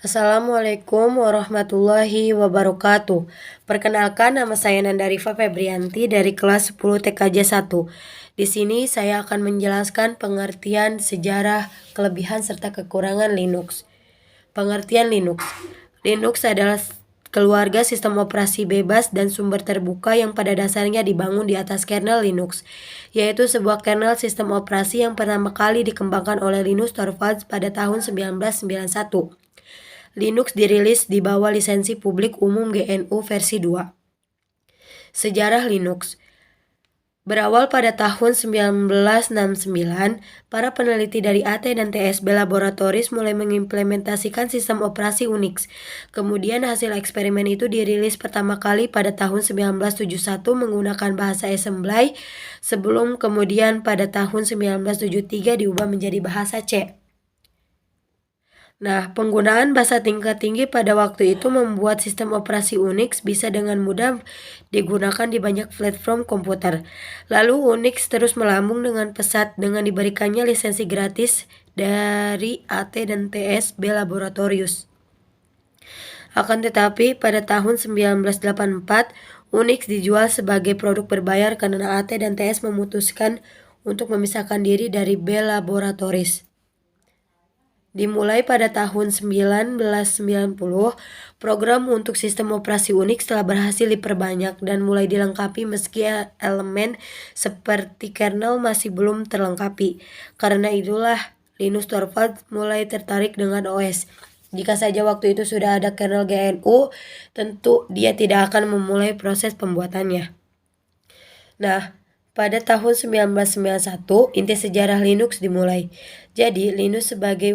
Assalamualaikum warahmatullahi wabarakatuh. Perkenalkan, nama saya Nanda Rifa Febrianti dari kelas 10 TKJ 1. Di sini saya akan menjelaskan pengertian, sejarah, kelebihan serta kekurangan Linux. Pengertian Linux. Linux adalah keluarga sistem operasi bebas dan sumber terbuka yang pada dasarnya dibangun di atas kernel Linux, yaitu sebuah kernel sistem operasi yang pertama kali dikembangkan oleh Linus Torvalds pada tahun 1991. Linux dirilis di bawah lisensi publik umum GNU versi 2. Sejarah Linux. Berawal pada tahun 1969, para peneliti dari AT dan TSB Laboratories mulai mengimplementasikan sistem operasi Unix. Kemudian hasil eksperimen itu dirilis pertama kali pada tahun 1971 menggunakan bahasa assembly, sebelum kemudian pada tahun 1973 diubah menjadi bahasa C. Nah, penggunaan bahasa tingkat tinggi pada waktu itu membuat sistem operasi Unix bisa dengan mudah digunakan di banyak platform komputer. Lalu Unix terus melambung dengan pesat dengan diberikannya lisensi gratis dari AT dan TSB Laboratorius. Akan tetapi pada tahun 1984, Unix dijual sebagai produk berbayar karena AT dan TS memutuskan untuk memisahkan diri dari Bell Laboratories. Dimulai pada tahun 1990, program untuk sistem operasi Unix telah berhasil diperbanyak dan mulai dilengkapi meski elemen seperti kernel masih belum terlengkapi. Karena itulah Linus Torvalds mulai tertarik dengan OS. Jika saja waktu itu sudah ada kernel GNU, tentu dia tidak akan memulai proses pembuatannya. Nah, pada tahun 1991, inti sejarah Linux dimulai. Jadi, Linus sebagai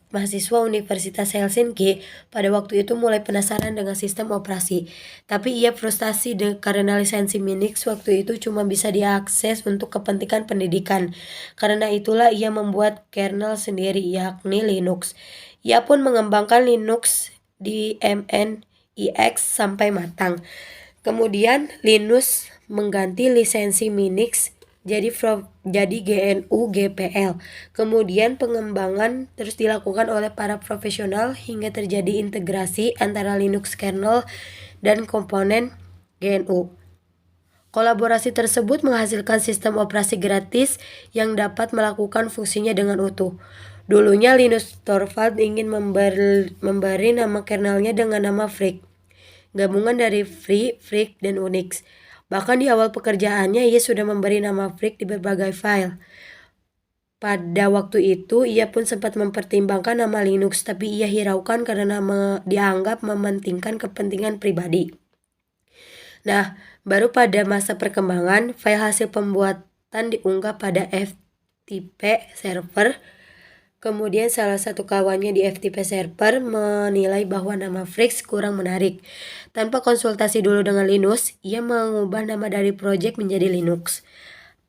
mahasiswa Universitas Helsinki pada waktu itu mulai penasaran dengan sistem operasi. Tapi ia frustasi karena lisensi Minix waktu itu cuma bisa diakses untuk kepentingan pendidikan. Karena itulah ia membuat kernel sendiri, yakni Linux. Ia pun mengembangkan Linux di MNIX sampai matang. Kemudian Linus mengganti lisensi Minix jadi GNU GPL. Kemudian pengembangan terus dilakukan oleh para profesional hingga terjadi integrasi antara Linux kernel dan komponen GNU. Kolaborasi tersebut menghasilkan sistem operasi gratis yang dapat melakukan fungsinya dengan utuh. Dulunya Linus Torvalds ingin memberi nama kernelnya dengan nama Freak, gabungan dari Free, Freak, dan Unix. Bahkan di awal pekerjaannya ia sudah memberi nama Freak di berbagai file. Pada waktu itu ia pun sempat mempertimbangkan nama Linux, tapi ia hiraukan karena dianggap mementingkan kepentingan pribadi. Nah, baru pada masa perkembangan, file hasil pembuatan diunggah pada FTP server. Kemudian salah satu kawannya di FTP server menilai bahwa nama Freaks kurang menarik. Tanpa konsultasi dulu dengan Linus, ia mengubah nama dari project menjadi Linux.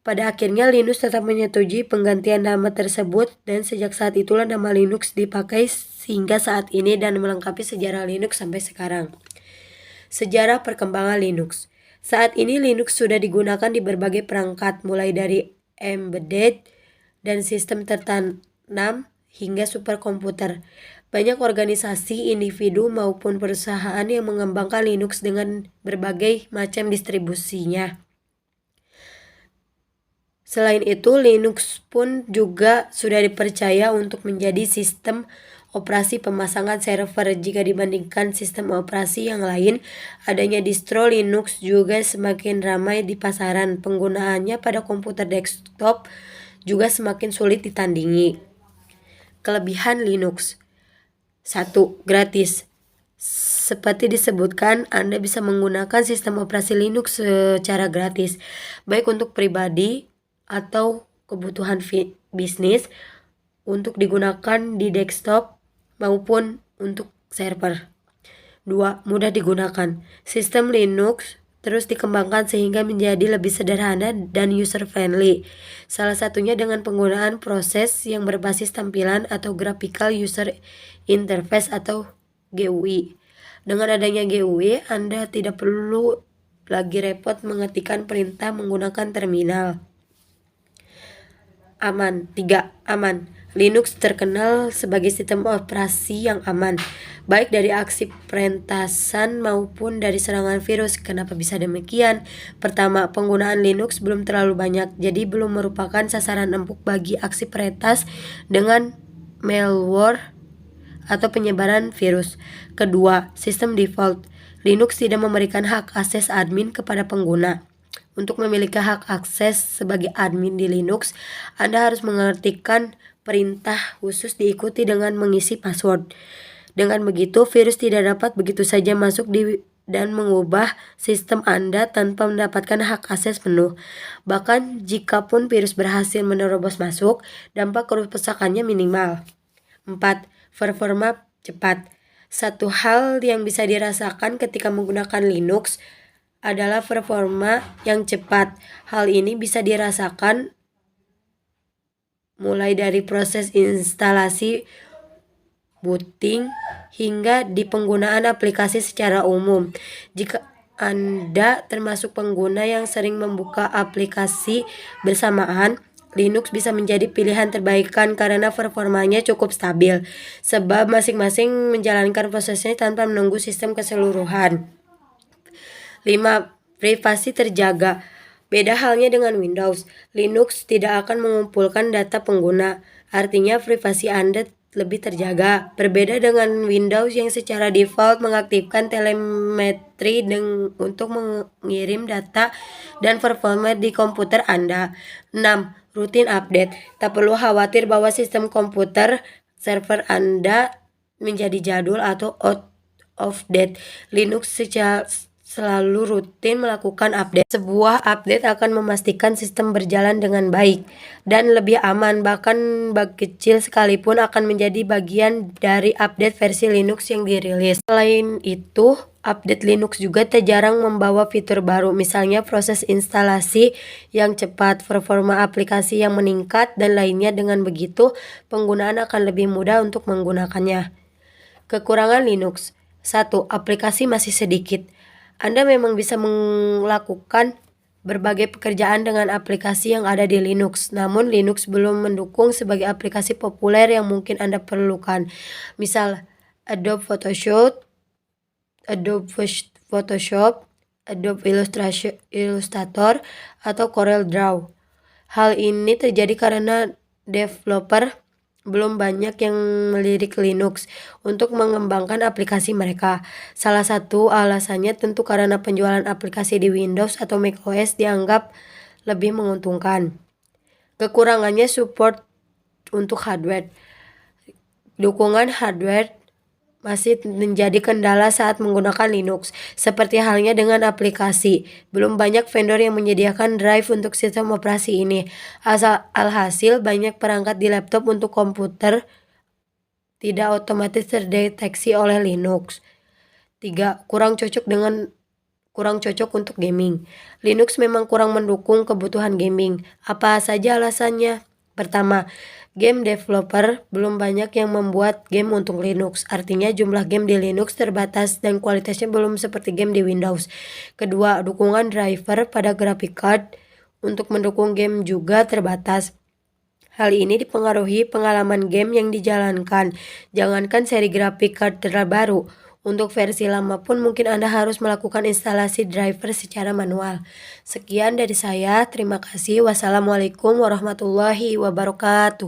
Pada akhirnya Linus tetap menyetujui penggantian nama tersebut dan sejak saat itulah nama Linux dipakai hingga saat ini dan melengkapi sejarah Linux sampai sekarang. Sejarah perkembangan Linux. Saat ini Linux sudah digunakan di berbagai perangkat mulai dari embedded dan sistem tertanam hingga superkomputer. Banyak organisasi, individu maupun perusahaan yang mengembangkan Linux dengan berbagai macam distribusinya. Selain itu, Linux pun juga sudah dipercaya untuk menjadi sistem operasi pemasangan server. Jika dibandingkan sistem operasi yang lain, adanya distro Linux juga semakin ramai di pasaran. Penggunaannya pada komputer desktop juga semakin sulit ditandingi. Kelebihan Linux. 1. Gratis. Seperti disebutkan, Anda bisa menggunakan sistem operasi Linux secara gratis, baik untuk pribadi atau kebutuhan bisnis, untuk digunakan di desktop maupun untuk server. 2. Mudah digunakan. Sistem Linux terus dikembangkan sehingga menjadi lebih sederhana dan user-friendly. Salah satunya dengan penggunaan proses yang berbasis tampilan atau Graphical User Interface atau GUI. Dengan adanya GUI, Anda tidak perlu lagi repot mengetikkan perintah menggunakan terminal. Aman. 3. Aman. Linux terkenal sebagai sistem operasi yang aman, baik dari aksi perentasan maupun dari serangan virus. Kenapa bisa demikian? Pertama, penggunaan Linux belum terlalu banyak, jadi belum merupakan sasaran empuk bagi aksi peretas dengan malware atau penyebaran virus. Kedua, sistem default. Linux tidak memberikan hak akses admin kepada pengguna. Untuk memiliki hak akses sebagai admin di Linux, Anda harus mengetikkan perintah khusus diikuti dengan mengisi password. Dengan begitu, virus tidak dapat begitu saja masuk dan mengubah sistem Anda tanpa mendapatkan hak akses penuh. Bahkan jikapun virus berhasil menerobos masuk, dampak kerusakannya minimal. 4. Performa cepat. Satu hal yang bisa dirasakan ketika menggunakan Linux adalah performa yang cepat. Hal ini bisa dirasakan mulai dari proses instalasi, booting, hingga di penggunaan aplikasi secara umum. Jika Anda termasuk pengguna yang sering membuka aplikasi bersamaan, Linux bisa menjadi pilihan terbaikkan karena performanya cukup stabil, sebab masing-masing menjalankan prosesnya tanpa menunggu sistem keseluruhan. 5. Privasi terjaga. Beda halnya dengan Windows, Linux tidak akan mengumpulkan data pengguna, artinya privasi Anda lebih terjaga. Berbeda dengan Windows yang secara default mengaktifkan telemetri untuk mengirim data dan performa di komputer Anda. 6. Rutin update. Tak perlu khawatir bahwa sistem komputer server Anda menjadi jadul atau out of date. Linux selalu rutin melakukan update. Sebuah update akan memastikan sistem berjalan dengan baik dan lebih aman, bahkan bug kecil sekalipun akan menjadi bagian dari update versi Linux yang dirilis. Selain itu, update Linux juga tak jarang membawa fitur baru, misalnya proses instalasi yang cepat, performa aplikasi yang meningkat, dan lainnya. Dengan begitu, penggunaan akan lebih mudah untuk menggunakannya. Kekurangan Linux. 1. Aplikasi masih sedikit. Anda memang bisa melakukan berbagai pekerjaan dengan aplikasi yang ada di Linux, namun Linux belum mendukung sebagai aplikasi populer yang mungkin Anda perlukan. Misal, Adobe Photoshop, Adobe Illustrator, atau Corel Draw. Hal ini terjadi karena developer belum banyak yang melirik Linux untuk mengembangkan aplikasi mereka. Salah satu alasannya tentu karena penjualan aplikasi di Windows atau macOS dianggap lebih menguntungkan. Kekurangannya support untuk hardware. Dukungan hardware masih menjadi kendala saat menggunakan Linux. Seperti halnya dengan aplikasi, belum banyak vendor yang menyediakan drive untuk sistem operasi ini. Alhasil, banyak perangkat di laptop untuk komputer tidak otomatis terdeteksi oleh Linux. 3. Kurang cocok untuk gaming. Linux memang kurang mendukung kebutuhan gaming. Apa saja alasannya? Pertama, game developer belum banyak yang membuat game untuk Linux. Artinya jumlah game di Linux terbatas dan kualitasnya belum seperti game di Windows. Kedua, dukungan driver pada graphic card untuk mendukung game juga terbatas. Hal ini dipengaruhi pengalaman game yang dijalankan. Jangankan seri graphic card terbaru, untuk versi lama pun mungkin Anda harus melakukan instalasi driver secara manual. Sekian dari saya, terima kasih. Wassalamualaikum warahmatullahi wabarakatuh.